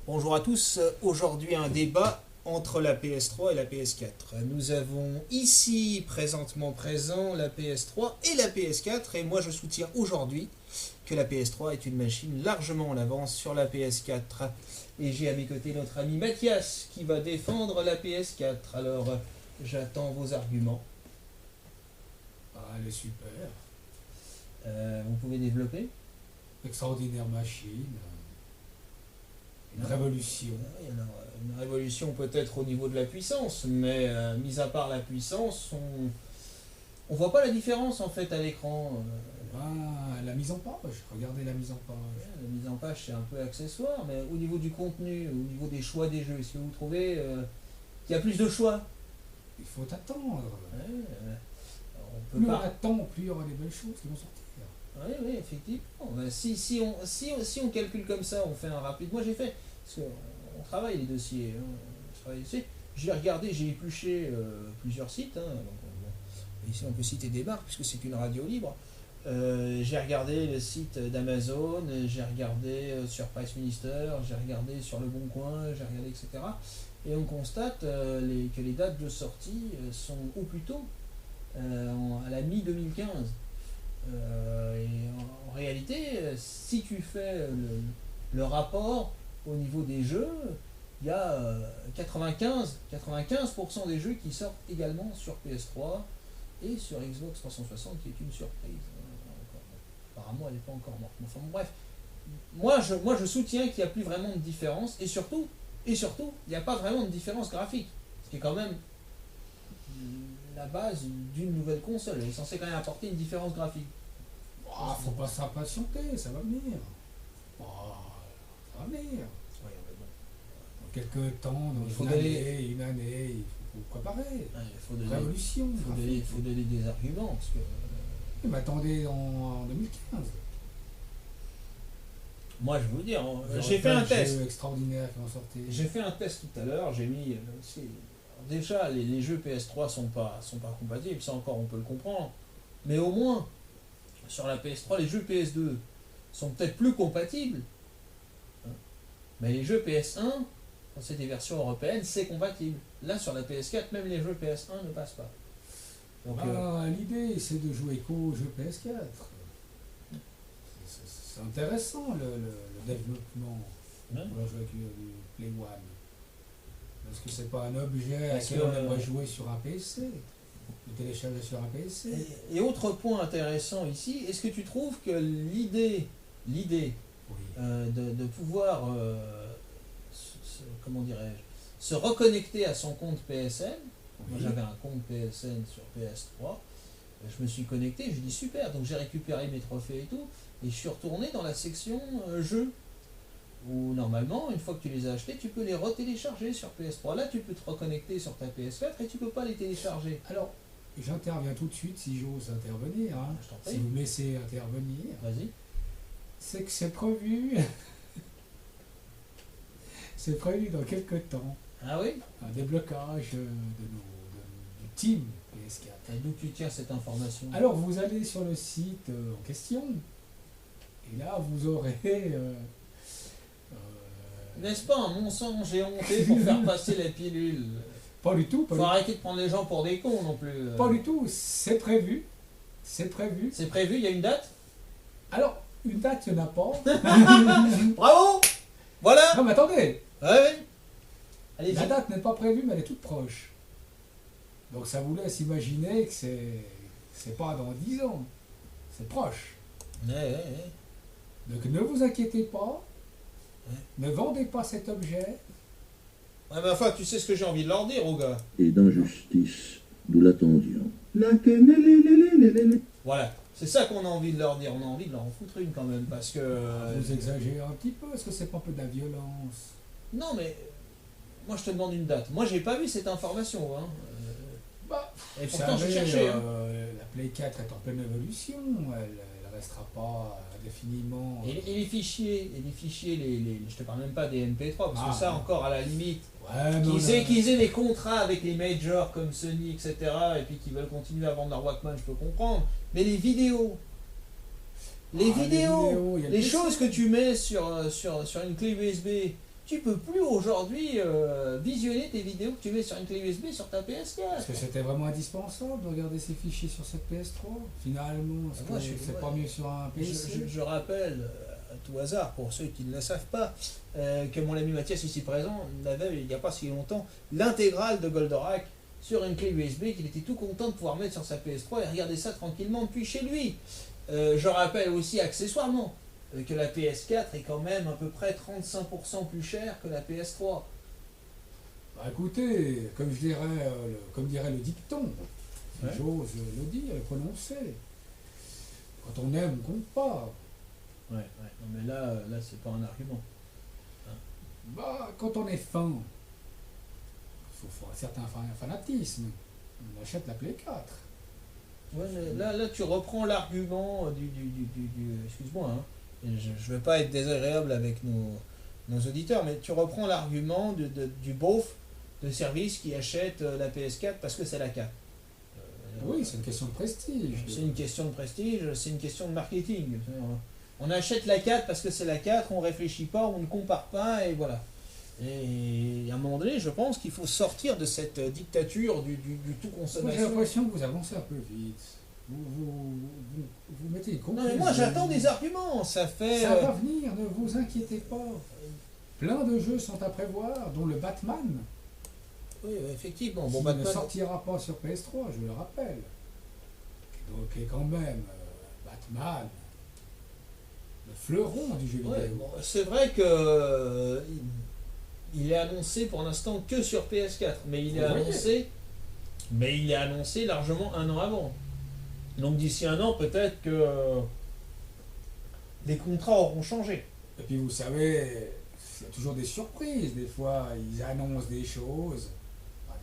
Bonjour à tous, aujourd'hui un débat entre la PS3 et la PS4. Nous avons ici présentement présent la PS3 et la PS4 et moi je soutiens aujourd'hui que la PS3 est une machine largement en avance sur la PS4. Et j'ai à mes côtés notre ami Mathias qui va défendre la PS4. Alors j'attends vos arguments. Ah, elle est super. Vous pouvez développer? Extraordinaire machine. Une révolution. Oui, alors, une révolution peut-être au niveau de la puissance, mais mis à part la puissance, on voit pas la différence en fait à l'écran. La mise en page. Regardez la mise en page. La mise en page c'est un peu accessoire, mais au niveau du contenu, au niveau des choix des jeux, est-ce que vous trouvez qu'il y a plus de choix? Il faut attendre. Ouais, on peut Plus on pas. attend, plus il y aura des belles choses qui vont sortir. Oui, oui, effectivement. Ben, si on calcule comme ça, on fait un rapide. Moi j'ai fait, parce qu'on travaille les dossiers. Hein, je travaille les dossiers. J'ai regardé, j'ai épluché plusieurs sites. Hein, donc, bon, ici on peut citer des marques puisque c'est une radio libre. J'ai regardé le site d'Amazon, j'ai regardé sur Price Minister, j'ai regardé sur Le Bon Coin, j'ai regardé etc. Et on constate que les dates de sortie sont au plus tôt, à la mi-2015. Et en réalité, si tu fais le rapport au niveau des jeux, il y a 95% des jeux qui sortent également sur PS3 et sur Xbox 360 qui est une surprise. Apparemment, elle n'est pas encore morte. Enfin bref, moi je soutiens qu'il n'y a plus vraiment de différence et surtout, il n'y a pas vraiment de différence graphique. Ce qui est quand même la base d'une nouvelle console. Elle est censée quand même apporter une différence graphique. Faut pas s'impatienter, ça va venir. Ça va venir. Ouais, mais bon. Dans quelques temps, dans Il faut une année, il faut préparer. Il faut donner, Révolution. faut donner des arguments. Parce que, Mais attendez en 2015. moi, je vais vous dire, Vous j'ai aurez fait un plein de test. jeux extraordinaires qui vont sortir. J'ai fait un test tout à l'heure. J'ai mis. Déjà, les jeux PS3 sont pas compatibles. Ça encore, on peut le comprendre. Mais au moins, sur la PS3, les jeux PS2 sont peut-être plus compatibles. Hein. Mais les jeux PS1, quand c'est des versions européennes, c'est compatible. Là, sur la PS4, même les jeux PS1 ne passent pas. Donc, L'idée, c'est de jouer qu'aux jeux PS4. C'est intéressant le développement. Ouais. On va jouer avec du Play One. Parce que c'est pas un objet à Parce lequel que, on aimerait jouer sur un PC. Le télécharger sur un PC. Et autre point intéressant ici, est-ce que tu trouves que l'idée Oui. de pouvoir, comment dirais-je, se reconnecter à son compte PSN, moi j'avais un compte PSN sur PS3, je me suis connecté, je dis super, donc j'ai récupéré mes trophées et tout, et je suis retourné dans la section jeux, où normalement, une fois que tu les as achetés, tu peux les retélécharger sur PS3. Là, tu peux te reconnecter sur ta PS4 et tu peux pas les télécharger. Alors, j'interviens tout de suite si j'ose intervenir. Hein. Je t'en Si prie. vous me laissez intervenir. Vas-y. C'est que c'est prévu. C'est prévu dans quelques temps. Ah oui? Un déblocage du team PS4. Et d'où tu tiens cette information? Alors vous allez sur le site en question, et là vous aurez... N'est-ce pas un mensonge éhonté pour faire passer la pilule? pas du tout, Faut arrêter de prendre les gens pour des cons non plus. pas du tout, c'est prévu. C'est prévu. C'est prévu, il y a une date? Alors, une date, il n'y en a pas. Bravo! Voilà! Non mais attendez, Ouais. Allez, la date n'est pas prévue, mais elle est toute proche. Donc ça vous laisse imaginer que c'est pas dans 10 ans, c'est proche. Ouais. Donc ne vous inquiétez pas, Ouais. ne vendez pas cet objet. Ouais, mais enfin, tu sais ce que j'ai envie de leur dire, aux gars. Et d'injustice, nous l'attendions. Voilà. C'est ça qu'on a envie de leur dire. On a envie de leur en foutre une quand même, parce que... Vous exagérez un petit peu, est-ce que c'est pas un peu de la violence? Non, mais... Moi, je te demande une date. Moi, j'ai pas vu cette information, hein. Bah, Et vous pourtant, j'ai savez, cherché, hein. la Play 4 est en pleine évolution, elle restera pas indéfiniment. Et les fichiers, je te parle même pas des MP3, parce que ça non. encore à la limite, Ouais, non, qu'ils aient des contrats avec les majors comme Sony, etc., et puis qu'ils veulent continuer à vendre leur Walkman, je peux comprendre. Mais les vidéos, il y a le les PC. choses que tu mets sur une clé USB Tu peux plus aujourd'hui visionner tes vidéos que tu mets sur une clé USB sur ta PS4. Est-ce que c'était vraiment indispensable de regarder ces fichiers sur cette PS3 finalement? Est-ce Moi, que c'est pas mieux sur un PC? Je rappelle, à tout hasard, pour ceux qui ne le savent pas, que mon ami Mathias, ici présent, avait, il n'y a pas si longtemps, l'intégrale de Goldorak sur une clé USB qu'il était tout content de pouvoir mettre sur sa PS3 et regarder ça tranquillement depuis chez lui. Je rappelle aussi accessoirement que la PS4 est quand même à peu près 35% plus chère que la PS3. Bah écoutez, comme dirait le dicton, si Ouais. j'ose le dire, le prononcer. Quand on aime, on compte pas. Ouais. Non, mais là c'est pas un argument. Bah, quand on est fan, il faut un certain fanatisme. On achète la Play 4. Ouais, mais là tu reprends l'argument excuse-moi, hein, et je ne veux pas être désagréable avec nos auditeurs, mais tu reprends l'argument du beauf de service qui achète la PS4 parce que c'est la 4. Oui, c'est une question de prestige. C'est une question de prestige, c'est une question de marketing. On achète la 4 parce que c'est la 4, on ne réfléchit pas, on ne compare pas, et voilà. Et à un moment donné, je pense qu'il faut sortir de cette dictature du tout Moi, j'ai consommation. l'impression que vous avancez un peu vite. Vous mettez une Non conclusion. mais moi j'attends des arguments, ça fait... Ça va venir, ne vous inquiétez pas. Plein de jeux sont à prévoir, dont le Batman, Oui, effectivement. qui Bon, ne Batman, sortira pas sur PS3, je le rappelle. Donc, est quand même Batman, le fleuron du jeu vidéo. ouais, bon, c'est vrai que il est annoncé pour l'instant que sur PS4, mais il est annoncé largement un an avant. Donc d'ici un an, peut-être que les contrats auront changé. Et puis vous savez, il y a toujours des surprises. Des fois, ils annoncent des choses,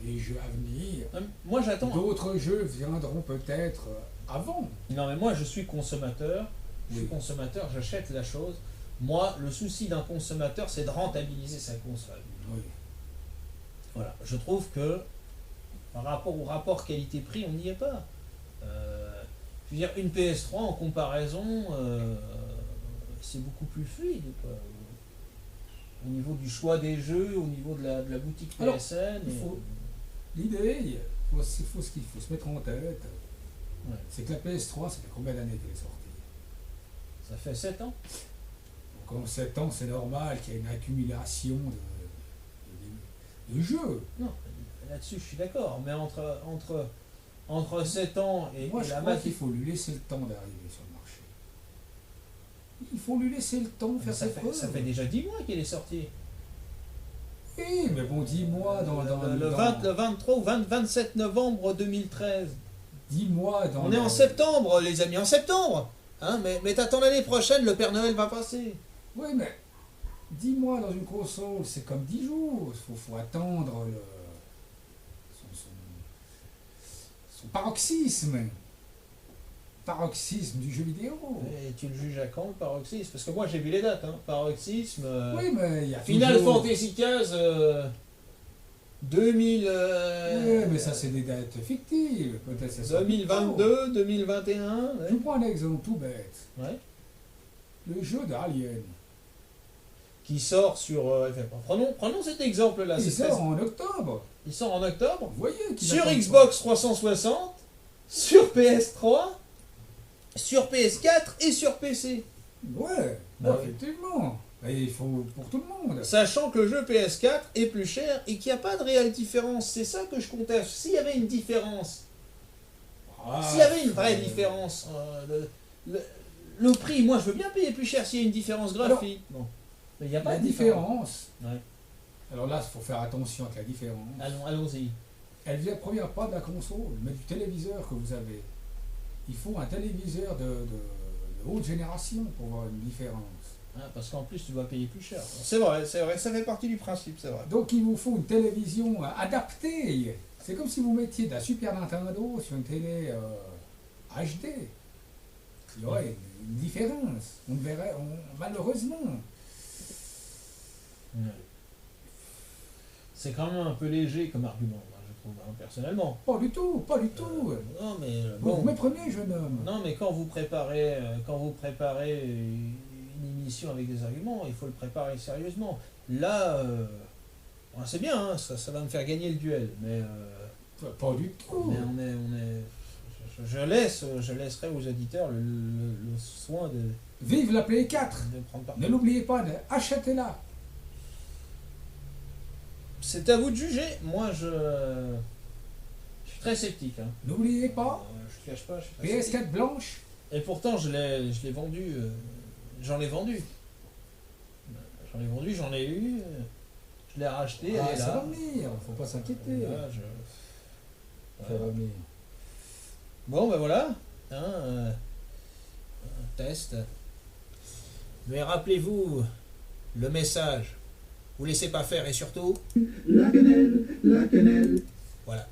des jeux à venir. Moi j'attends. D'autres jeux viendront peut-être avant. Non mais moi je suis consommateur. Je suis Oui. consommateur, j'achète la chose. Moi, le souci d'un consommateur, c'est de rentabiliser sa console. Oui. Voilà. Je trouve que par rapport au rapport qualité-prix, on n'y est pas. Je veux dire, une PS3 en comparaison, c'est beaucoup plus fluide, quoi. Au niveau du choix des jeux, au niveau de la boutique Alors, PSN. L'idée, il faut se mettre en tête, Ouais. c'est que la PS3, ça fait combien d'années qu'elle est sortie? Ça fait 7 ans. Donc en 7 ans, c'est normal qu'il y ait une accumulation de jeux. Non, là-dessus, je suis d'accord. Mais entre 7 ans et, Moi, et je la crois masse. qu'il faut lui laisser le temps d'arriver sur le marché. Il faut lui laisser le temps de faire Ça ses preuves. fait déjà 10 mois qu'il est sorti. Oui, mais bon, 10 mois le 23 ou 27 novembre 2013. 10 mois dans... On est en septembre, les amis, en septembre. Hein, mais t'attends l'année prochaine, le Père Noël va passer. Oui, mais 10 mois dans une console, c'est comme 10 jours. Il faut attendre son paroxysme. Paroxysme du jeu vidéo. Et tu le juges à quand, le paroxysme? Parce que moi, j'ai vu les dates. Hein. Paroxysme. Oui, mais il y a Final toujours... Fantasy XV 2000. Oui, mais ça, c'est des dates fictives. Peut-être ça sera plus tôt. 2022, 2021. Ouais. Je vous prends un exemple tout bête. Ouais. Le jeu d'Alien. Qui sort sur. Prenons cet exemple-là. Il c'est sort très- en octobre. Il sort en octobre. Vous voyez qu'il Sur attend Xbox 360, sur PS3, sur PS4 et sur PC. pas. Ouais, Bah oui. effectivement. Et il faut pour tout le monde. Sachant que le jeu PS4 est plus cher et qu'il n'y a pas de réelle différence. C'est ça que je conteste. S'il y avait une différence, Ah, s'il y avait une vraie différence, le prix, moi je veux bien payer plus cher s'il y a une différence graphique. Non. Mais il n'y a pas La de différence. différence. Ouais. Alors là, il faut faire attention avec la différence. Allons-y. Elle vient première pas de la console, mais du téléviseur que vous avez. Il faut un téléviseur de haute génération pour voir une différence. Hein, parce qu'en plus tu dois payer plus cher. C'est vrai, ça fait partie du principe, c'est vrai. Donc il vous faut une télévision adaptée. C'est comme si vous mettiez de la Super Nintendo sur une télé HD. Il y aurait une différence. On verrait, malheureusement. Ouais. C'est quand même un peu léger comme argument, moi, je trouve, hein, personnellement. Pas du tout, pas du tout. Non, mais Vous bon. méprenez, jeune homme. Non, mais quand vous préparez une émission avec des arguments, il faut le préparer sérieusement. Là, bon, c'est bien, hein, ça va me faire gagner le duel, mais, Pas du tout. mais je laisserai aux auditeurs le soin Vive la Play 4. de prendre part. Ne l'oubliez pas, achetez-la. C'est à vous de juger. Moi, je suis très sceptique. Hein. N'oubliez pas, Je ne cache pas, je suis très sceptique. PS4 blanche. Et pourtant, je l'ai vendu. J'en ai vendu. J'en ai vendu, j'en ai eu. Je l'ai racheté. Ah, elle est ça là. va venir, faut pas s'inquiéter. Là, Ça va venir. Bon, ben voilà. Hein, un test. Mais rappelez-vous le message. Vous laissez pas faire et surtout. La cannelle, la cannelle. Voilà.